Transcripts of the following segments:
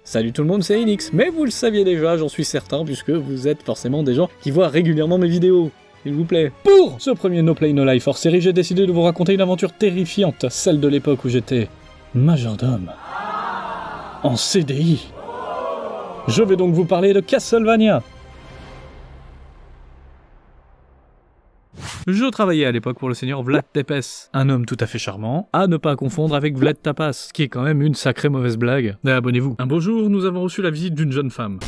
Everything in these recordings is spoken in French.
Salut tout le monde, c'est Enix, mais vous le saviez déjà, j'en suis certain, puisque vous êtes forcément des gens qui voient régulièrement mes vidéos. S'il vous plaît. Pour ce premier No Play No Life hors série, j'ai décidé de vous raconter une aventure terrifiante, celle de l'époque où j'étais majordome. En CDI. Je vais donc vous parler de Castlevania. Je travaillais à l'époque pour le seigneur Vlad Tepes, un homme tout à fait charmant, à ne pas confondre avec Vlad Tapas, qui est quand même une sacrée mauvaise blague. Mais abonnez-vous. Un beau jour, nous avons reçu la visite d'une jeune femme.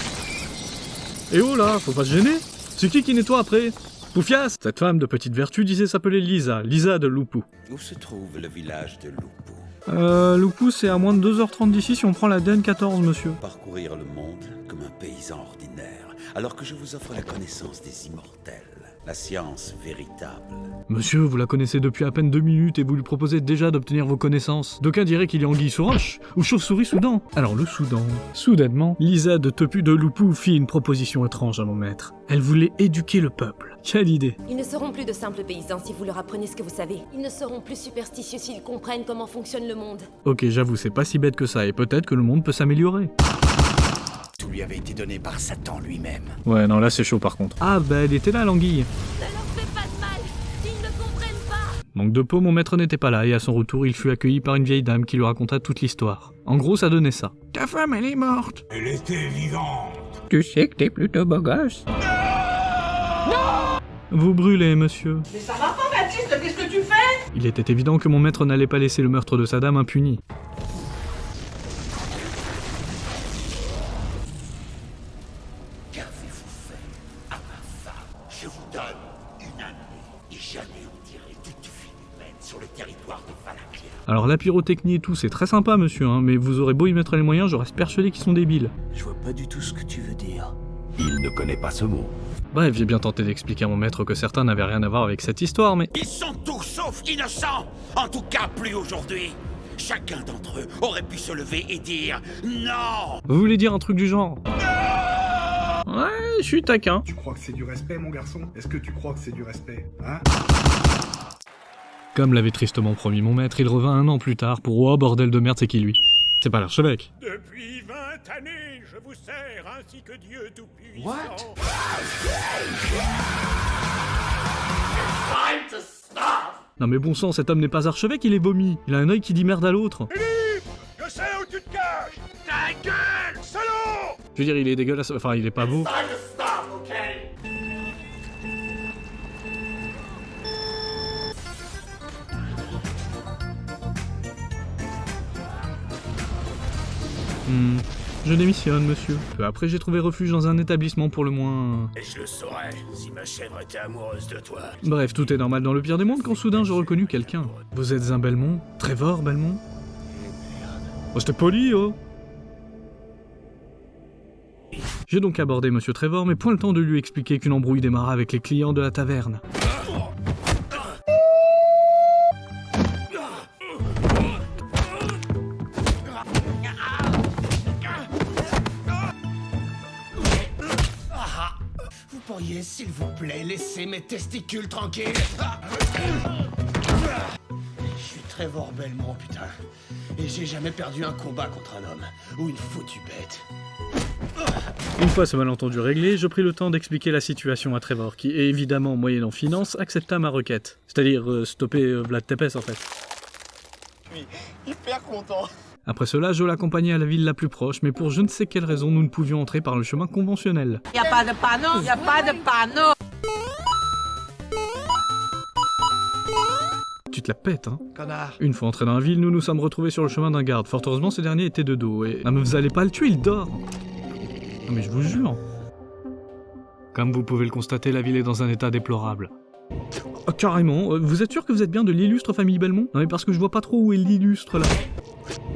Et oh là, faut pas se gêner. C'est qui nettoie après? Poufias. Cette femme de petite vertu disait s'appeler Lisa de Lupu. Où se trouve le village de Lupu? Lupu c'est à moins de 2h30 d'ici si on prend la DN14, monsieur. Parcourir le monde comme un paysan ordinaire, alors que je vous offre la connaissance des immortels, la science véritable. Monsieur, vous la connaissez depuis à peine 2 minutes et vous lui proposez déjà d'obtenir vos connaissances. D'aucuns diraient qu'il est anguille sous roche, ou chauve-souris Soudan. Alors le Soudan. Soudainement, Lisa de Tepu de Lupu fit une proposition étrange à mon maître. Elle voulait éduquer le peuple. Quelle idée! Ils ne seront plus de simples paysans si vous leur apprenez ce que vous savez. Ils ne seront plus superstitieux s'ils comprennent comment fonctionne le monde. Ok, j'avoue, c'est pas si bête que ça, et peut-être que le monde peut s'améliorer. Tout lui avait été donné par Satan lui-même. Ouais, non, là c'est chaud par contre. Ah bah elle était là, l'anguille. Ne leur fais pas de mal. Ils ne comprennent pas. Manque de peau, mon maître n'était pas là, et à son retour, il fut accueilli par une vieille dame qui lui raconta toute l'histoire. En gros, ça donnait ça. Ta femme, elle est morte. Elle était vivante. Tu sais que t'es plutôt beau gosse. Vous brûlez, monsieur. Mais ça va pas, Baptiste, qu'est-ce que tu fais? Il était évident que mon maître n'allait pas laisser le meurtre de sa dame impuni. Qu'avez-vous fait à ma femme? Je vous donne une année, et jamais on dirait toute vie humaine sur le territoire de Valaklia. Alors la pyrotechnie et tout, c'est très sympa, monsieur, hein, mais vous aurez beau y mettre les moyens, je reste persuadé qu'ils sont débiles. Je vois pas du tout ce que tu veux dire. Il ne connaît pas ce mot. Bref, j'ai bien tenté d'expliquer à mon maître que certains n'avaient rien à voir avec cette histoire, mais... Ils sont tous sauf innocents. En tout cas, plus aujourd'hui. Chacun d'entre eux aurait pu se lever et dire non. Vous voulez dire un truc du genre? Ouais, je suis taquin. Tu crois que c'est du respect, mon garçon? Est-ce que tu crois que c'est du respect, hein? Comme l'avait tristement promis mon maître, il revint 1 an plus tard pour « Oh, bordel de merde, c'est qui lui ?» C'est pas l'archevêque. Depuis 20 années, je vous sers ainsi que Dieu Tout-Puissant. What? Non mais bon sang, cet homme n'est pas archevêque, il est vomi. Il a un œil qui dit merde à l'autre. Philippe, je sais où tu te caches. Ta gueule, salaud. Je veux dire, il est dégueulasse, enfin il est pas beau. Je démissionne, monsieur. Peu après, j'ai trouvé refuge dans un établissement pour le moins... Et je le saurais si ma chèvre était amoureuse de toi. Bref, tout est normal dans le pire des mondes quand soudain je reconnus quelqu'un. Vous êtes un Belmont? Trevor Belmont? Oh, c'était poli, oh! J'ai donc abordé monsieur Trevor, mais point le temps de lui expliquer qu'une embrouille démarra avec les clients de la taverne. Vous pourriez, s'il vous plaît, laisser mes testicules tranquilles. Je suis Trevor Belmont, putain. Et j'ai jamais perdu un combat contre un homme. Ou une foutue bête. Une fois ce malentendu réglé, je pris le temps d'expliquer la situation à Trevor, qui, évidemment, moyennant finance, accepta ma requête. C'est-à-dire, stopper Vlad Tepes, en fait. Je suis hyper content. Après cela, je l'accompagnai à la ville la plus proche, mais pour je ne sais quelle raison, nous ne pouvions entrer par le chemin conventionnel. Y a pas de panneau, y a pas de panneau. Tu te la pètes, hein? Connard. Une fois entrés dans la ville, nous nous sommes retrouvés sur le chemin d'un garde. Fort heureusement, ce dernier était de dos, et... Ah mais vous allez pas le tuer, il dort! Non mais je vous jure! Comme vous pouvez le constater, la ville est dans un état déplorable. Oh, carrément, vous êtes sûr que vous êtes bien de l'illustre famille Belmont? Non mais parce que je vois pas trop où est l'illustre, là.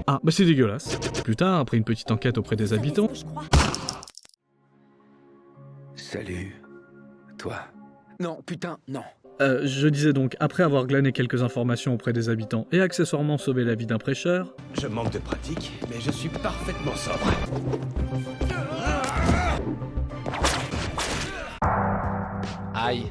Ah, bah c'est dégueulasse. Plus tard, après une petite enquête auprès des habitants... Salut. Toi. Non, putain, non. Je disais donc, après avoir glané quelques informations auprès des habitants et accessoirement sauvé la vie d'un prêcheur... Je manque de pratique, mais je suis parfaitement sobre. Aïe,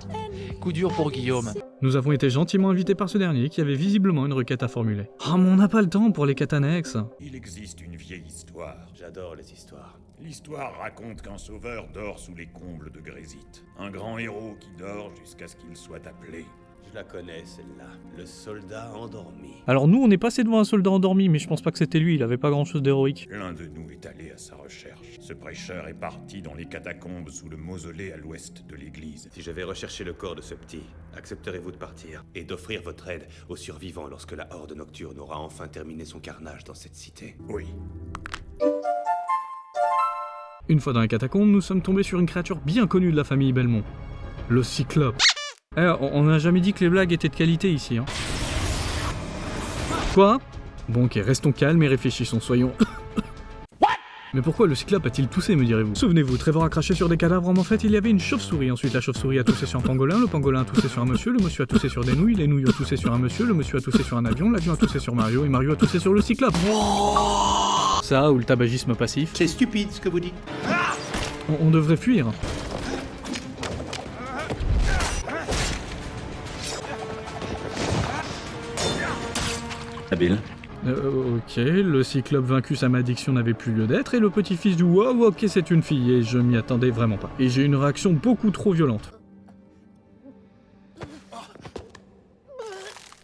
coup dur pour Guillaume. Nous avons été gentiment invités par ce dernier qui avait visiblement une requête à formuler. Ah mais on n'a pas le temps pour les quêtes annexes. Il existe une vieille histoire. J'adore les histoires. L'histoire raconte qu'un sauveur dort sous les combles de Grésite. Un grand héros qui dort jusqu'à ce qu'il soit appelé. Je la connais, celle-là. Le soldat endormi. Alors nous on est passé devant un soldat endormi mais je pense pas que c'était lui, il avait pas grand chose d'héroïque. L'un de nous est allé à sa recherche. Ce prêcheur est parti dans les catacombes sous le mausolée à l'ouest de l'église. Si je vais rechercher le corps de ce petit, accepterez-vous de partir et d'offrir votre aide aux survivants lorsque la horde nocturne aura enfin terminé son carnage dans cette cité? Oui. Une fois dans les catacombes, nous sommes tombés sur une créature bien connue de la famille Belmont. Le Cyclope. Eh, on n'a jamais dit que les blagues étaient de qualité ici, hein. Quoi? Bon ok, restons calmes et réfléchissons, soyons... Mais pourquoi le Cyclope a-t-il toussé, me direz-vous? Souvenez-vous, Trevor a craché sur des cadavres, en fait il y avait une chauve-souris. Ensuite la chauve-souris a toussé sur un pangolin, le pangolin a toussé sur un monsieur, le monsieur a toussé sur des nouilles, les nouilles ont toussé sur un monsieur, le monsieur a toussé sur un avion, l'avion a toussé sur Mario, et Mario a toussé sur le Cyclope. Ça ou le tabagisme passif. C'est stupide ce que vous dites. On devrait fuir. Habile. Ok, le Cyclope vaincu sa malédiction n'avait plus lieu d'être, et le petit-fils du wow, ok c'est une fille, et je m'y attendais vraiment pas. Et j'ai une réaction beaucoup trop violente.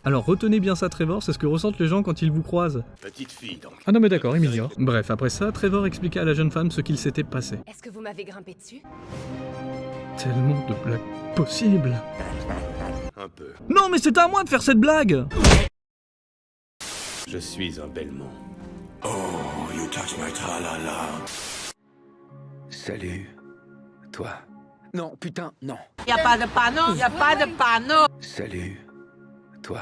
Alors retenez bien ça Trevor, c'est ce que ressentent les gens quand ils vous croisent. Petite fille donc. Ah non mais d'accord, il m'ignore. Bref, après ça, Trevor expliqua à la jeune femme ce qu'il s'était passé. Est-ce que vous m'avez grimpé dessus? Tellement de blagues possibles. Un peu. Non mais c'était à moi de faire cette blague! Je suis un Belmont. Oh, you touch my tra-la-la. Salut. Toi. Non, putain, non. Y a pas de panneau, y a pas de panneau. Salut. Toi.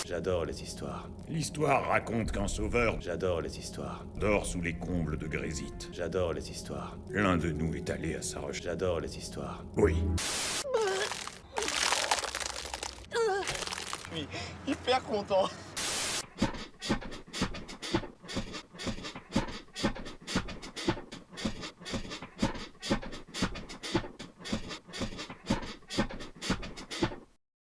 J'adore les histoires. L'histoire raconte qu'un sauveur J'adore les histoires. dort sous les combles de Grésite. J'adore les histoires. L'un de nous est allé à sa recherche. J'adore les histoires. Oui. Je suis hyper content.